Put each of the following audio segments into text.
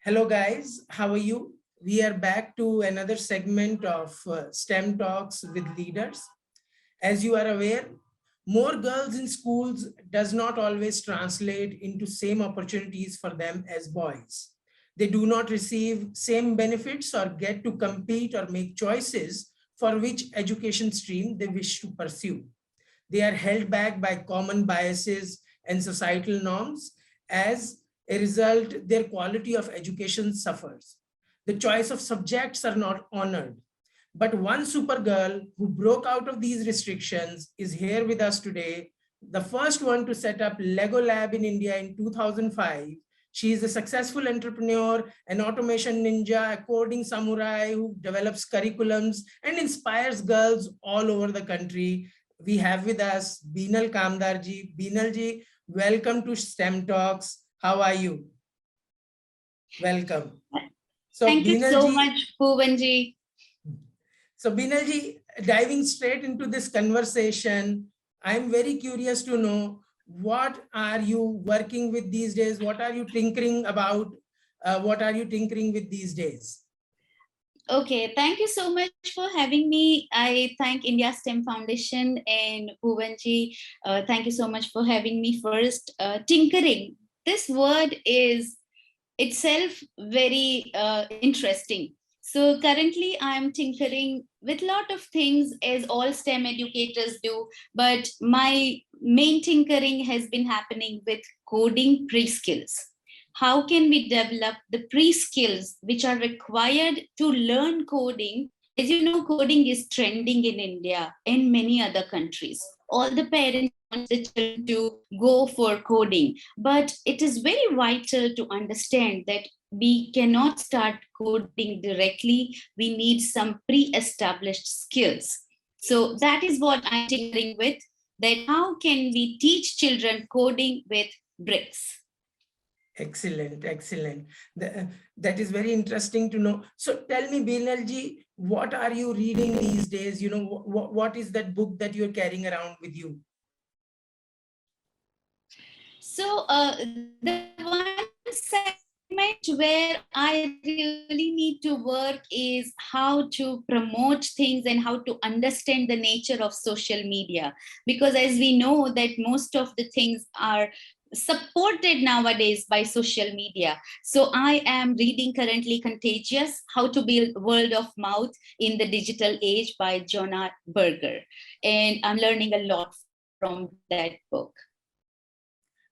Hello guys, how are you? We are back to another segment of STEM Talks with Leaders. As you are aware, more girls in schools does not always translate into same opportunities for them as boys. They do not receive same benefits or get to compete or make choices for which education stream they wish to pursue. They are held back by common biases and societal norms. As a result, their quality of education suffers. The choice of subjects are not honored. But one super girl who broke out of these restrictions is here with us today, the first one to set up Lego Lab in India in 2005. She is a successful entrepreneur, an automation ninja, a coding samurai who develops curriculums and inspires girls all over the country. We have with us Binal Kamdar ji. Binal ji, welcome to STEM Talks. How are you? Welcome. So, Thank you Binal so ji, much, Bhuvanji. So Binalji, diving straight into this conversation, I'm very curious to know, what are you working with these days? What are you tinkering about? What are you tinkering with these days? Okay, thank you so much for having me. I thank India STEM Foundation and Bhuvanji. Thank you so much for having me first. Tinkering, this word is itself very interesting. So currently I'm tinkering with a lot of things, as all STEM educators do, but my main tinkering has been happening with coding pre-skills. How can we develop the pre-skills which are required to learn coding? As you know, coding is trending in India and many other countries. All the parents want the children to go for coding, but it is very vital to understand that we cannot start coding directly. We need some pre-established skills. So that is what I'm tinkering with, that how can we teach children coding with bricks? Excellent, excellent. That is very interesting to know. So tell me, Binalji, what are you reading these days? You know, what is that book that you're carrying around with you? So the one segment where I really need to work is how to promote things and how to understand the nature of social media. Because as we know that most of the things are supported nowadays by social media. So I am reading currently Contagious, How to Build Word of Mouth in the Digital Age by Jonah Berger. And I'm learning a lot from that book.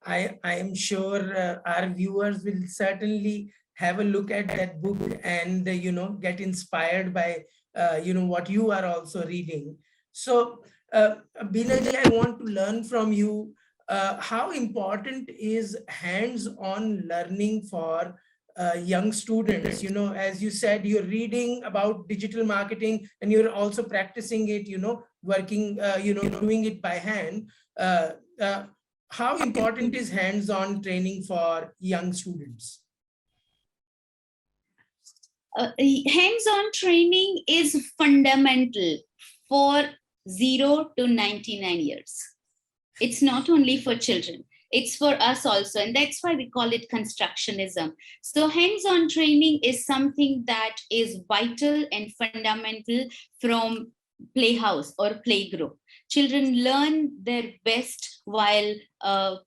I am sure our viewers will certainly have a look at that book and, get inspired by, what you are also reading. So, Binaji, I want to learn from you, how important is hands-on learning for young students? You know, as you said, you're reading about digital marketing and you're also practicing it, working, doing it by hand. Uh, uh, how important is hands-on training for young students? Hands-on training is fundamental for 0 to 99 years. It's not only for children, it's for us also. And that's why we call it constructionism. So hands-on training is something that is vital and fundamental from playhouse or playgroup. Children learn their best while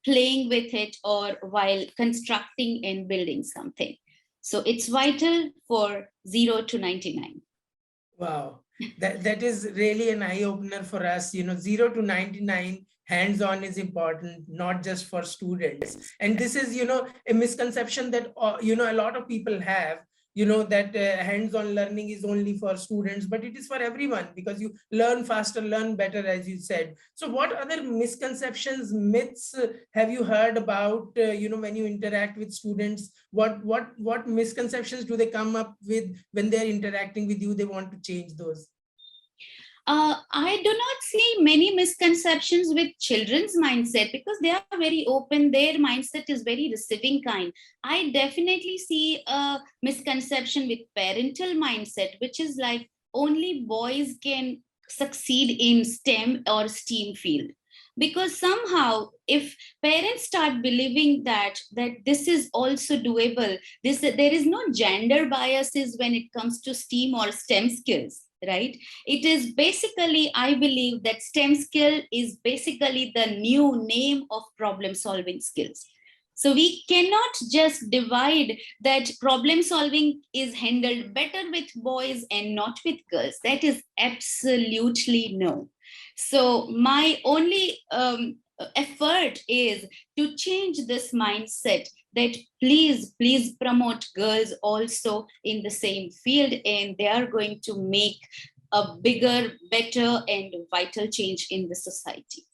playing with it or while constructing and building something. So it's vital for 0 to 99. Wow, that is really an eye-opener for us. 0 to 99, hands-on is important, not just for students. And this is, a misconception that, a lot of people have, that hands-on learning is only for students, but it is for everyone, because you learn faster, learn better, as you said. So what other misconceptions, myths have you heard about, when you interact with students? What misconceptions do they come up with when they're interacting with you? They want to change those. I do not see many misconceptions with children's mindset because they are very open. Their mindset is very receiving kind. I definitely see a misconception with parental mindset, which is like only boys can succeed in STEM or STEAM field. Because somehow if parents start believing that this is also doable, there is no gender biases when it comes to STEAM or STEM skills, right? It is basically, I believe that STEM skill is basically the new name of problem solving skills. So we cannot just divide that problem solving is handled better with boys and not with girls. That is absolutely no. So my only effort is to change this mindset, that please promote girls also in the same field, and they are going to make a bigger, better, and vital change in the society.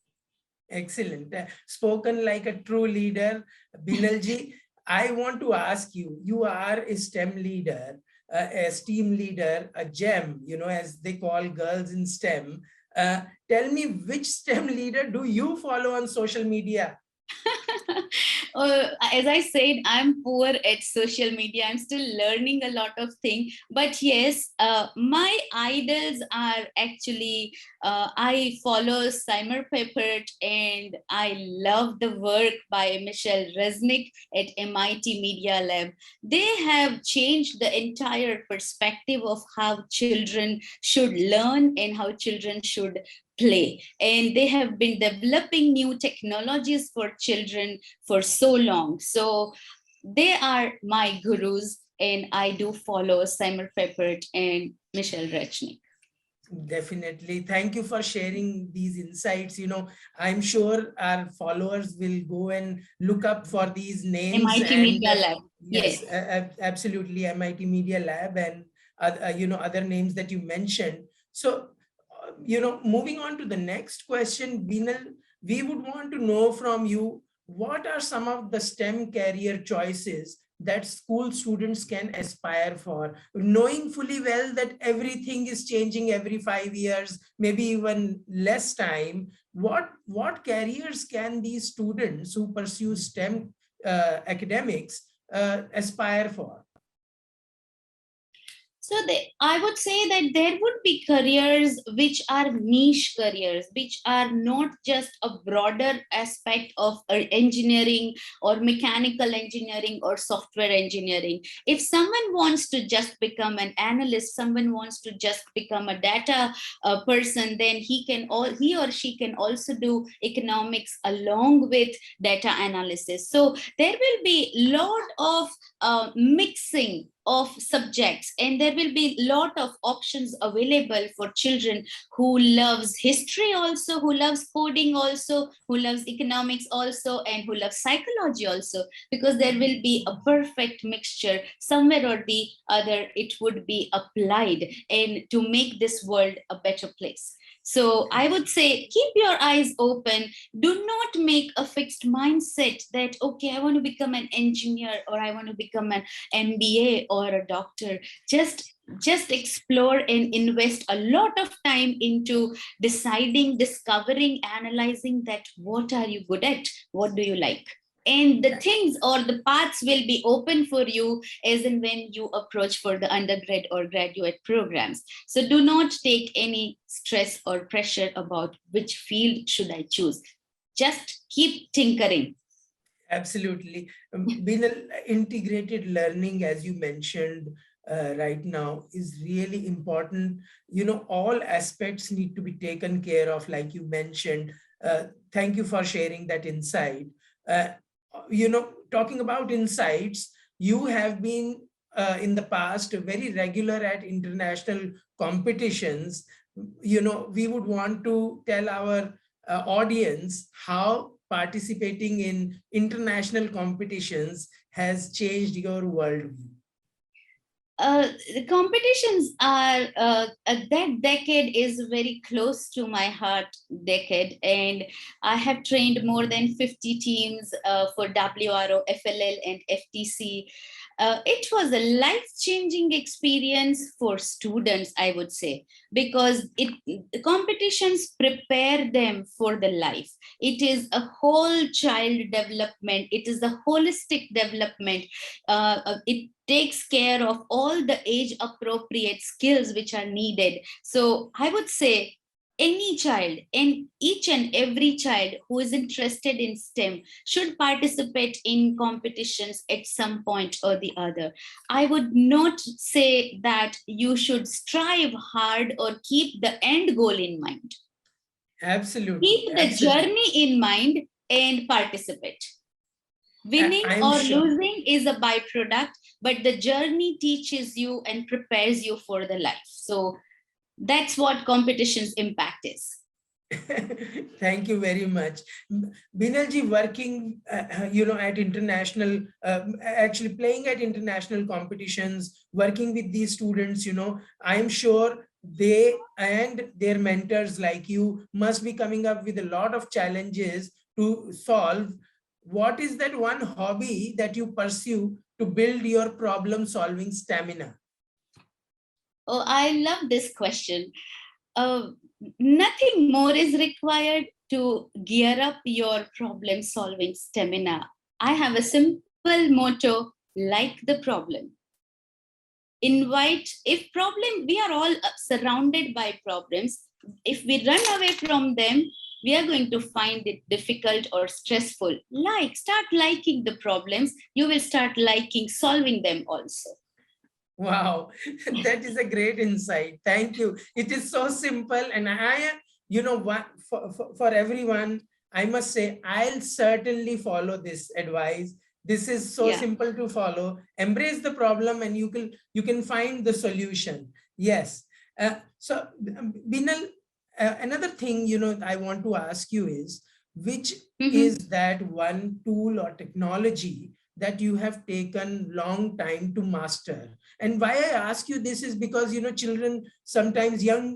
Excellent. Spoken like a true leader. Binalji, I want to ask you, you are a STEM leader, a STEAM leader, a gem, as they call girls in STEM. Tell me, which STEM leader do you follow on social media? As I said, I'm poor at social media. I'm still learning a lot of things. But yes, my idols are actually, I follow Seymour Papert, and I love the work by Michelle Resnick at MIT Media Lab. They have changed the entire perspective of how children should learn and how children should play, and they have been developing new technologies for children for so long. So they are my gurus, and I do follow Seymour Papert and Michelle Rechnik. Definitely. Thank you for sharing these insights. I'm sure our followers will go and look up for these names. MIT And Media Lab. yes, Yes. absolutely. MIT Media Lab and other names that you mentioned. So, moving on to the next question, Binal, we would want to know from you, what are some of the STEM career choices that school students can aspire for, knowing fully well that everything is changing every 5 years, maybe even less time? What careers can these students who pursue STEM academics aspire for? So I would say that there would be careers which are niche careers, which are not just a broader aspect of engineering or mechanical engineering or software engineering. If someone wants to just become an analyst, someone wants to just become a data person, then he or she can also do economics along with data analysis. So there will be a lot of mixing of subjects, and there will be a lot of options available for children who loves history also, who loves coding also, who loves economics also, and who loves psychology also, because there will be a perfect mixture. Somewhere or the other it would be applied and to make this world a better place. So I would say, keep your eyes open. Do not make a fixed mindset that, okay, I want to become an engineer, or I want to become an MBA or a doctor. Just explore and invest a lot of time into deciding, discovering, analyzing that what are you good at, what do you like, and the things or the paths will be open for you as and when you approach for the undergrad or graduate programs. So do not take any stress or pressure about which field should I choose. Just keep tinkering. Absolutely. Being integrated learning, as you mentioned right now, is really important. All aspects need to be taken care of, like you mentioned. Thank you for sharing that insight. Talking about insights, you have been in the past very regular at international competitions. We would want to tell our audience how participating in international competitions has changed your worldview. The competitions are that decade is very close to my heart decade, and I have trained more than 50 teams for WRO, FLL, and FTC. It was a life-changing experience for students, I would say, because the competitions prepare them for the life. It is a whole child development. It is a holistic development. It takes care of all the age appropriate skills which are needed. So I would say any child, and each and every child who is interested in STEM should participate in competitions at some point or the other. I would not say that you should strive hard or keep the end goal in mind. Absolutely, Keep the absolutely. journey in mind and participate. Winning I am or sure. losing is a byproduct, but the journey teaches you and prepares you for the life. So that's what competition's impact is. Thank you very much. Binalji, working, at international, actually playing at international competitions, working with these students, I'm sure they and their mentors like you must be coming up with a lot of challenges to solve. What is that one hobby that you pursue to build your problem solving stamina? Oh, I love this question. uh, Nothing more is required to gear up your problem solving stamina. I have a simple motto: like the problem. Invite, if problem, we are all surrounded by problems. If we run away from them, we are going to find it difficult or stressful. Start liking the problems, you will start liking solving them also. Wow, that is a great insight. Thank you. It is so simple. And what for everyone, I must say, I'll certainly follow this advice. This is so Yeah. simple to follow. Embrace the problem and you can find the solution. Yes. Binal, another thing, I want to ask you is, which Mhm. is that one tool or technology that you have taken long time to master? And why I ask you this is because, children, sometimes young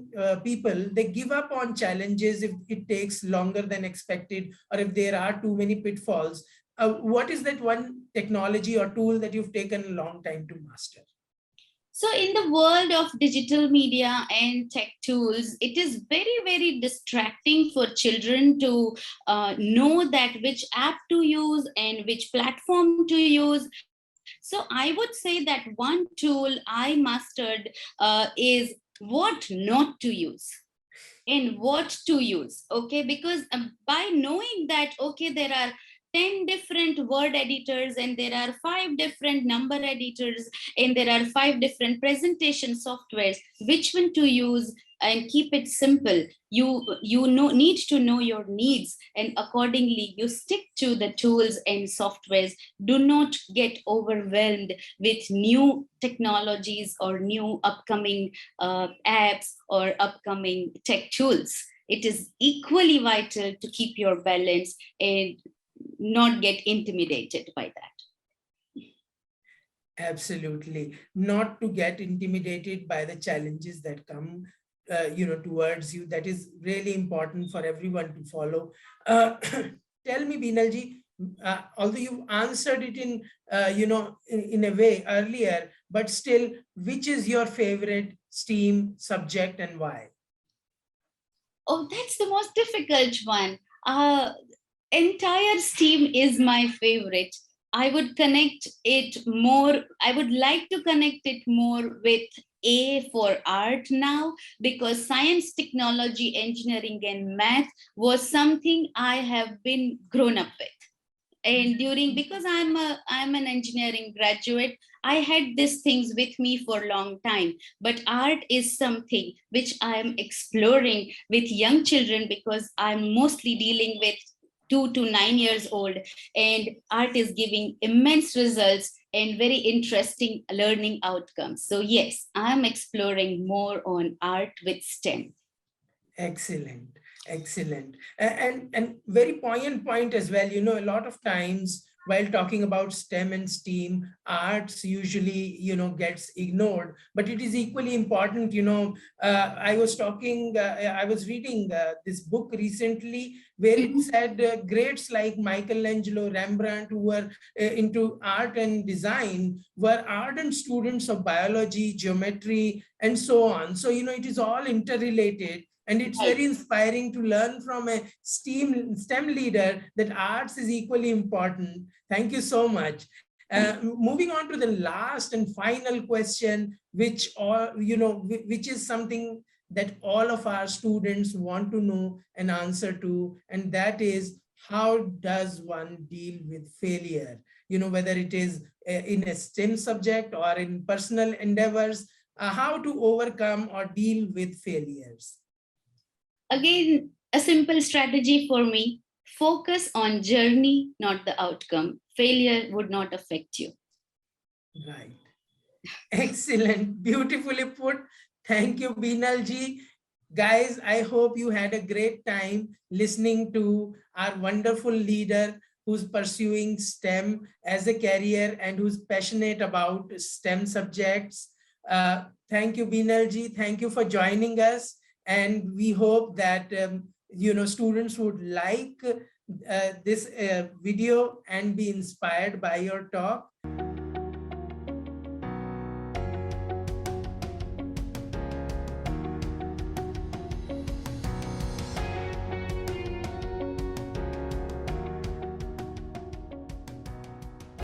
people, they give up on challenges if it takes longer than expected, or if there are too many pitfalls. What is that one technology or tool that you've taken a long time to master? So, in the world of digital media and tech tools, it is very, very distracting for children to know that which app to use and which platform to use. So, I would say that one tool I mastered is what not to use and what to use. Okay, because by knowing that, okay, there are 10 different word editors and there are 5 different number editors and there are 5 different presentation softwares, which one to use, and keep it simple. You need to know your needs, and accordingly you stick to the tools and softwares. Do not get overwhelmed with new technologies or new upcoming apps or upcoming tech tools. It is equally vital to keep your balance and not get intimidated by that. Absolutely. Not to get intimidated by the challenges that come, towards you. That is really important for everyone to follow. Tell me, Binalji, although you answered it in a way earlier, but still, which is your favorite STEAM subject and why? Oh, that's the most difficult one. Entire STEAM is my favorite. I would connect it more, I would like to connect it more with A for art now, because science, technology, engineering, and math was something I have been grown up with. And during, because I'm an engineering graduate, I had these things with me for a long time. But art is something which I am exploring with young children, because I'm mostly dealing with 2 to 9 years old, and art is giving immense results and very interesting learning outcomes. So yes, I'm exploring more on art with STEM. Excellent, excellent. And very poignant point as well. A lot of times while talking about STEM and STEAM, arts usually, gets ignored, but it is equally important. I was reading this book recently where it Mhm. said greats like Michelangelo, Rembrandt, who were into art and design, were ardent students of biology, geometry, and so on. So, it is all interrelated. And it's Right. very inspiring to learn from a STEM leader that arts is equally important. Thank you so much. Moving on to the last and final question, which is something that all of our students want to know an answer to, and that is, how does one deal with failure? Whether it is in a STEM subject or in personal endeavors, how to overcome or deal with failures. Again, a simple strategy for me: focus on journey, not the outcome. Failure would not affect you. Right. Excellent. Beautifully put. Thank you, Binal ji. Guys, I hope you had a great time listening to our wonderful leader who's pursuing STEM as a career and who's passionate about STEM subjects. Thank you, Binal ji. Thank you for joining us. And we hope that students would like this video and be inspired by your talk.